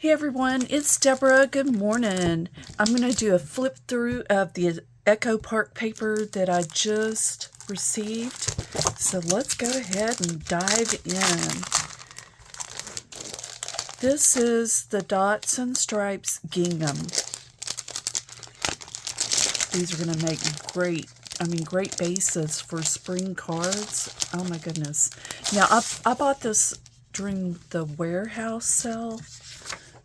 Hey everyone, it's Deborah. Good morning. I'm going to do a flip through of the Echo Park paper that I just received. So let's go ahead and dive in. This is the Dots and Stripes Gingham. These are going to make great bases for spring cards. Oh my goodness. Now I bought this during the warehouse sale.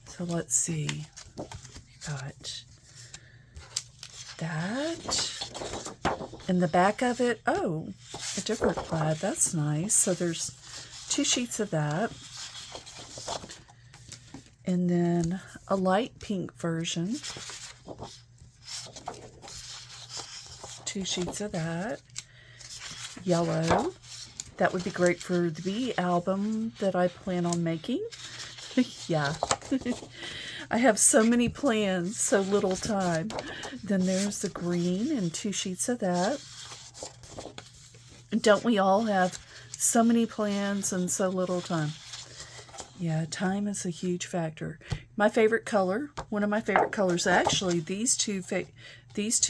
So let's see, got that. In the back of it, oh, a different plaid, that's nice. So there's 2 sheets of that. And then a light pink version. 2 sheets of that. Yellow. That would be great for the Bee album that I plan on making. Yeah. I have so many plans, so little time. Then there's the green and 2 sheets of that. Don't we all have so many plans and so little time? Yeah, time is a huge factor. My favorite color, one of my favorite colors, actually, these two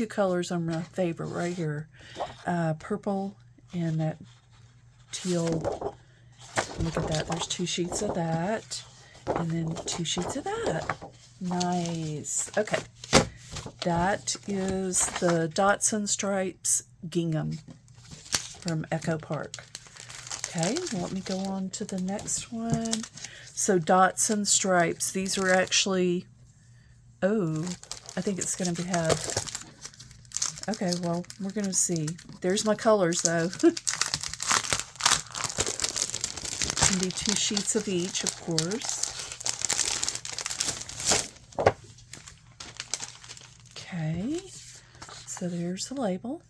colors are my favorite right here. Purple and that teal. Look at that, there's 2 sheets of that. And then 2 sheets of that. Nice. Okay. That is the Dots and Stripes Gingham from Echo Park. Okay, let me go on to the next one. So Dots and Stripes. These are actually, oh, I think it's going to have, okay, well, we're going to see. There's my colors, though. Can be 2 sheets of each, of course. Okay, so there's the label.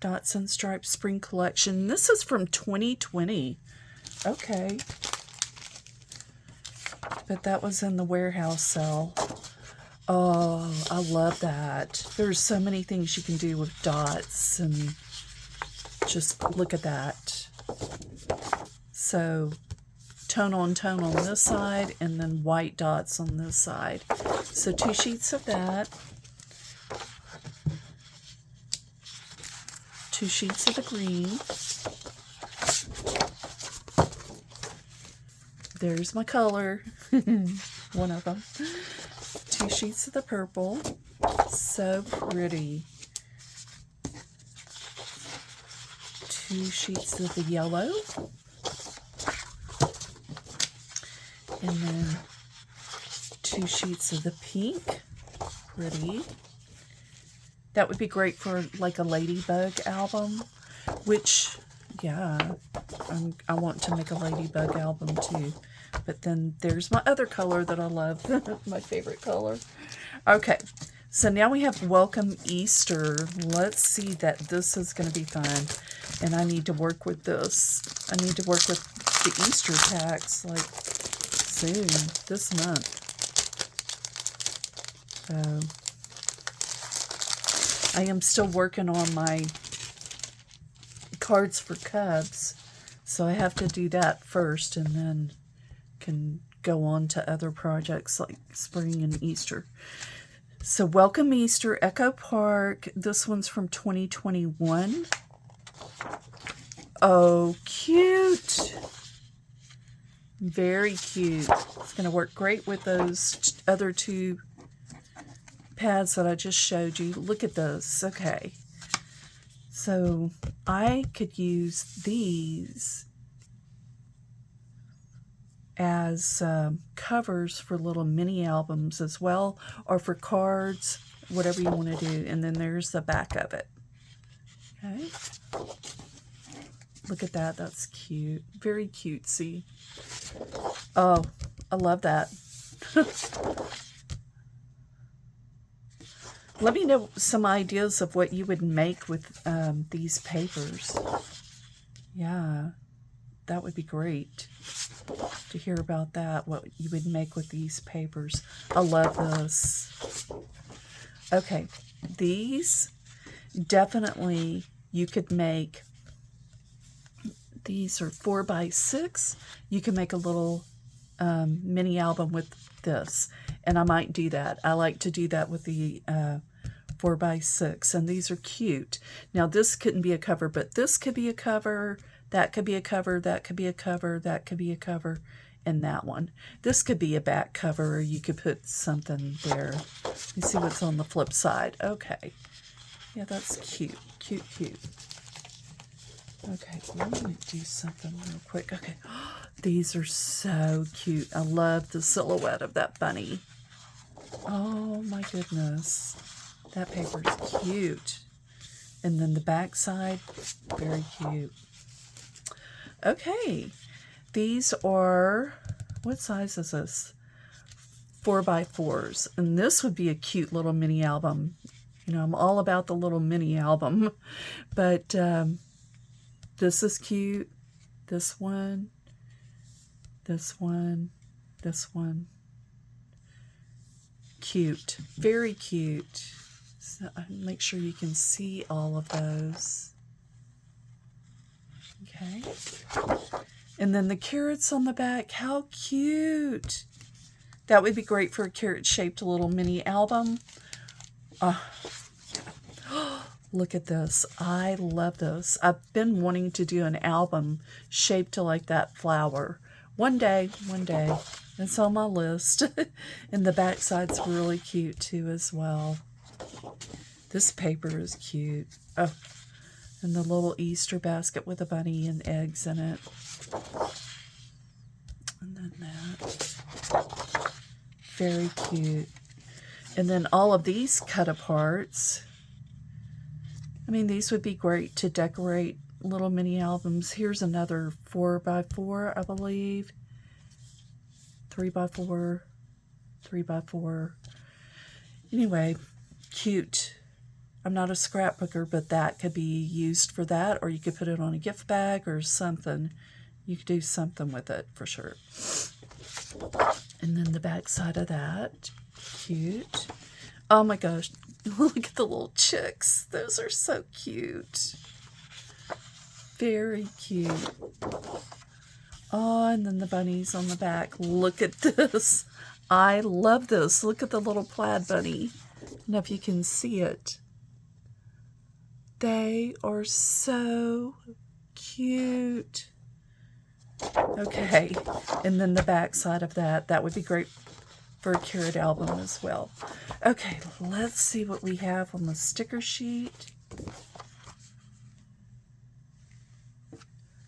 Dots and Stripes Spring Collection. This is from 2020. Okay. But that was in the warehouse sale. Oh, I love that. There's so many things you can do with dots, and just look at that. So tone on this side, and then white dots on this side. So 2 sheets of that. 2 sheets of the green. There's my color. One of them. 2 sheets of the purple. So pretty. 2 sheets of the yellow. And then 2 sheets of the pink. Pretty. That would be great for like a ladybug album, which, yeah, I want to make a ladybug album too. But then there's my other color that I love, my favorite color. Okay, so now we have Welcome Easter. Let's see that this is going to be fun. And I need to work with this. I need to work with the Easter packs like soon, this month. So I am still working on my cards for Cubs, so I have to do that first and then can go on to other projects like spring and Easter. So Welcome Easter, Echo Park. This one's from 2021. Oh, cute. Very cute. It's going to work great with those other 2 pads that I just showed you. Look at those. Okay. So I could use these as covers for little mini albums as well, or for cards, whatever you want to do. And then there's the back of it. Okay. Look at that. That's cute. Very cutesy. Oh, I love that. Let me know some ideas of what you would make with these papers. Yeah, that would be great to hear about that, what you would make with these papers. I love this. Okay, these definitely you could make. These are 4x6. You can make a little mini album with this, and I might do that. I like to do that with the 4x6, and these are cute. Now this couldn't be a cover, but this could be a cover, that could be a cover, that could be a cover, that could be a cover, and that one. This could be a back cover, or you could put something there. You see what's on the flip side. Okay. Yeah, that's cute. Cute, cute. Okay, I'm going to do something real quick. Okay. These are so cute. I love the silhouette of that bunny. Oh my goodness. That paper is cute. And then the back side, very cute. Okay. These are, what size is this? 4x4s. And this would be a cute little mini album. You know, I'm all about the little mini album. But this is cute. This one. This one. This one. Cute. Very cute. So make sure you can see all of those. Okay. And then the carrots on the back. How cute. That would be great for a carrot-shaped little mini album. Yeah. Look at this. I love this. I've been wanting to do an album shaped to like that flower. One day. It's on my list. And the back side's really cute too as well. This paper is cute. Oh, and the little Easter basket with a bunny and eggs in it. And then that. Very cute. And then all of these cut aparts. I mean, these would be great to decorate little mini albums. Here's another 4x4, I believe. 3x4. 3x4. Anyway, cute. I'm not a scrapbooker, but that could be used for that, or you could put it on a gift bag or something. You could do something with it for sure. And then the back side of that. Cute. Oh my gosh. Look at the little chicks. Those are so cute. Very cute. Oh, and then the bunnies on the back. Look at this. I love this. Look at the little plaid bunny. I don't know if you can see it. They are so cute. Okay, and then the back side of that. That would be great for a carrot album as well. Okay, let's see what we have on the sticker sheet.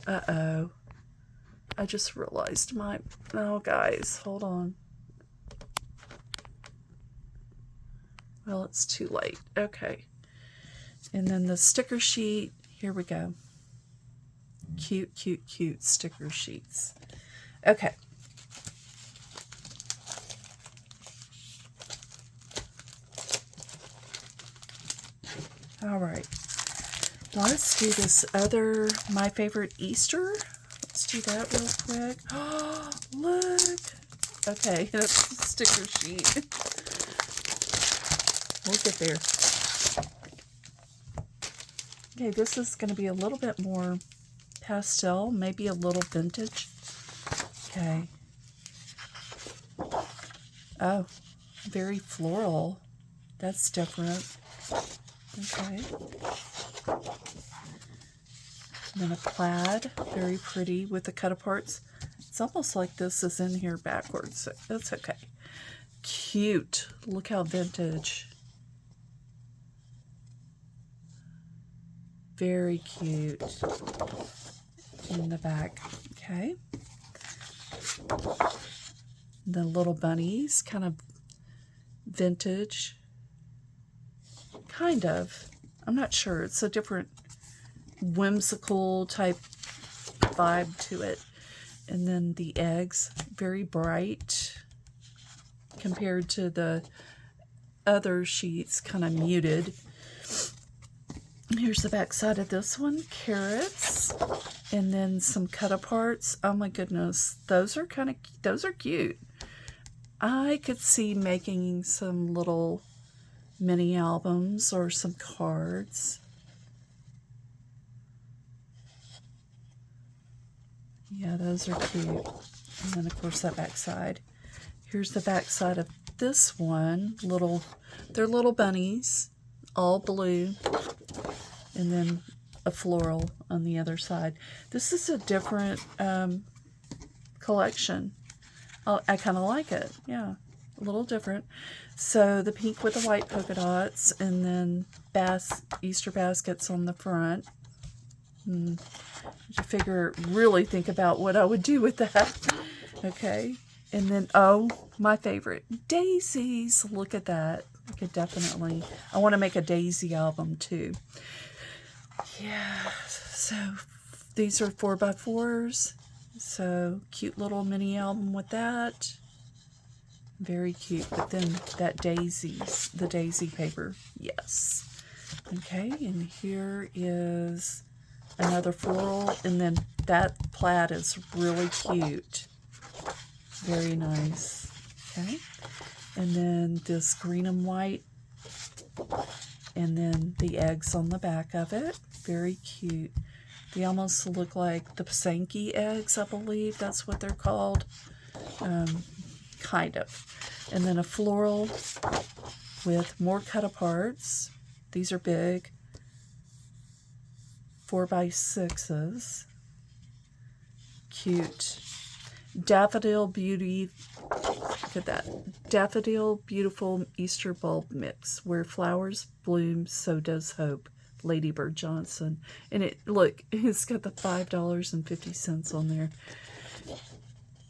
Uh-oh. I just realized my... Oh, guys, hold on. Well, it's too late. Okay. And then the sticker sheet. Here we go. Cute, cute, cute sticker sheets. Okay. All right. Let's do this other My Favorite Easter. Let's do that real quick. Oh, look. Okay, that's the sticker sheet. We'll get there. Okay, this is going to be a little bit more pastel, maybe a little vintage. Okay. Oh, very floral. That's different. Okay. And then a plaid, very pretty with the cut aparts. It's almost like this is in here backwards. That's okay. Cute. Look how vintage. Very cute. In the back. Okay. The little bunnies, kind of vintage. Kind of. I'm not sure. It's a different whimsical type vibe to it. And then the eggs, very bright compared to the other sheets, kind of muted. Here's the back side of this one, carrots, and then some cut aparts. Oh my goodness, those are cute. I could see making some little mini albums or some cards. Yeah, those are cute. And then, of course, that back side. Here's the back side of this one. They're little bunnies, all blue. And then a floral on the other side. This is a different collection. I kind of like it. Yeah, a little different. So the pink with the white polka dots, and then Easter baskets on the front. Did you really think about what I would do with that? Okay. And then, oh, my favorite, daisies. Look at that. I want to make a daisy album too. Yeah, so these are 4x4s. So cute little mini album with that. Very cute. But then that the daisy paper. Yes. Okay, and here is another floral. And then that plaid is really cute. Very nice. Okay. And then this green and white. And then the eggs on the back of it. Very cute. They almost look like the Pasanke eggs, I believe. That's what they're called. Kind of. And then a floral with more cut-aparts. These are big. 4x6s. Cute. Daffodil Beauty. Look at that. Daffodil Beautiful Easter Bulb Mix. Where flowers bloom, so does hope. Lady Bird Johnson. And it's got the $5.50 on there.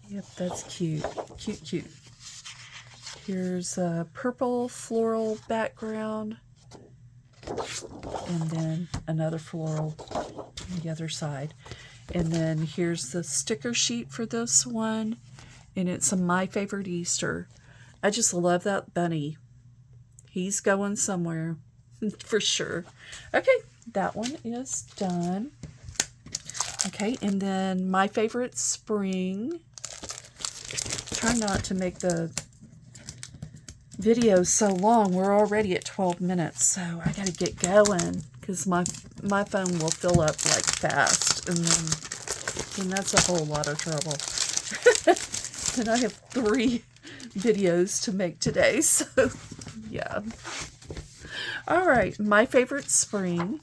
Yep, that's cute. Cute. Here's a purple floral background. And then another floral on the other side. And then here's the sticker sheet for this one. And it's a My Favorite Easter. I just love that bunny. He's going somewhere. For sure. Okay, that one is done. Okay, and then My Favorite Spring. Try not to make the video so long. We're already at 12 minutes, so I gotta get going because my phone will fill up like fast, and then that's a whole lot of trouble. And I have 3 videos to make today, so yeah. All right, My Favorite Spring.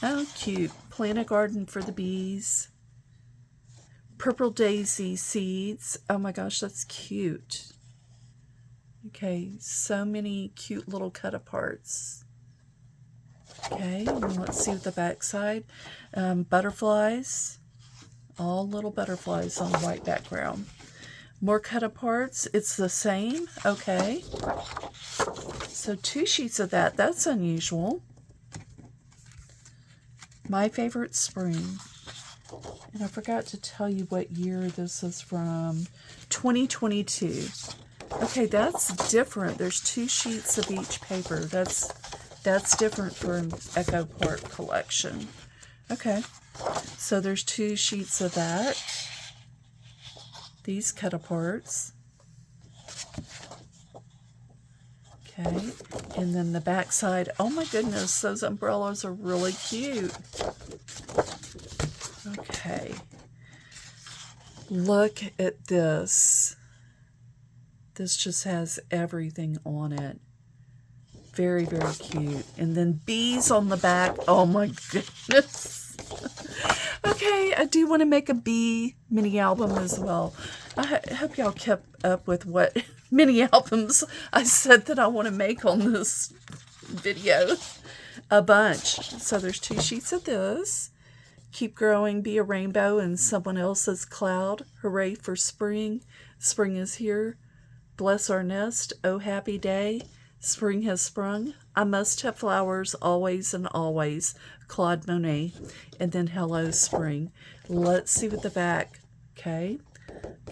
Oh, cute. Plant a garden for the bees. Purple daisy seeds. Oh my gosh, that's cute. Okay, so many cute little cut-aparts. Okay, and let's see what the back side. Butterflies. All little butterflies on a white background. More cut-aparts. It's the same. Okay. So 2 sheets of that. That's unusual. My Favorite Spring. And I forgot to tell you what year this is from. 2022. Okay, that's different. There's 2 sheets of each paper. That's different for an Echo Park collection. Okay. So there's 2 sheets of that. These cut-aparts. Okay, and then the back side. Oh my goodness, those umbrellas are really cute. Okay. Look at this. This just has everything on it. Very, very cute. And then bees on the back. Oh my goodness. Okay, I do want to make a bee mini album as well. I hope y'all kept up with what mini albums I said that I want to make on this video. A bunch. So there's 2 sheets of this. Keep growing, be a rainbow in someone else's cloud. Hooray for spring. Spring is here. Bless our nest. Oh, happy day. Spring has sprung. I must have flowers always and always. Claude Monet. And then Hello Spring. Let's see what the back. Okay.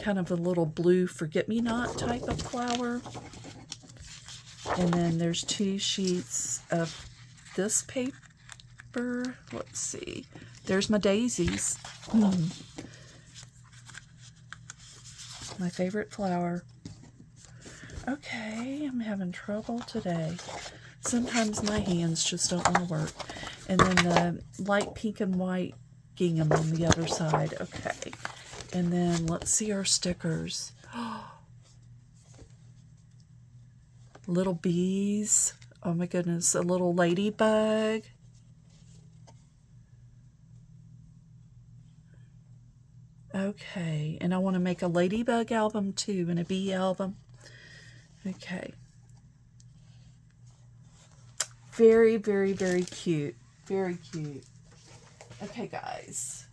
Kind of a little blue forget-me-not type of flower. And then there's 2 sheets of this paper. Let's see. There's my daisies. My favorite flower. Okay, I'm having trouble today. Sometimes my hands just don't want to work. And then the light pink and white gingham on the other side. Okay. And then let's see our stickers. Little bees. Oh my goodness, a little ladybug. Okay, and I want to make a ladybug album too and a bee album. Okay. Very, very, very cute. Very cute. Okay, guys.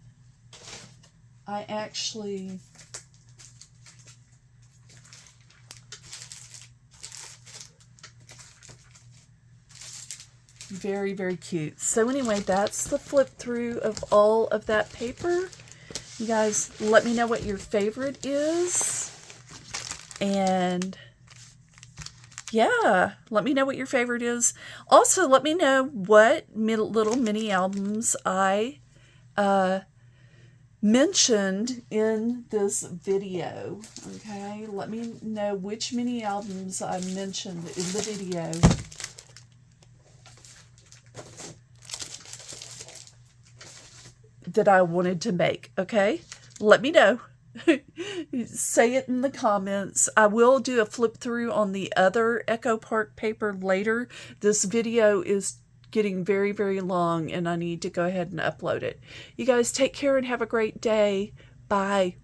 I actually... Very, very cute. So anyway, that's the flip through of all of that paper. You guys, let me know what your favorite is. And yeah, let me know what your favorite is. Also, let me know what little mini albums I mentioned in this video. Okay, let me know which mini albums I mentioned in the video. That I wanted to make, okay? Let me know. Say it in the comments. I will do a flip through on the other Echo Park paper later. This video is getting very, very long and I need to go ahead and upload it. You guys take care and have a great day. Bye.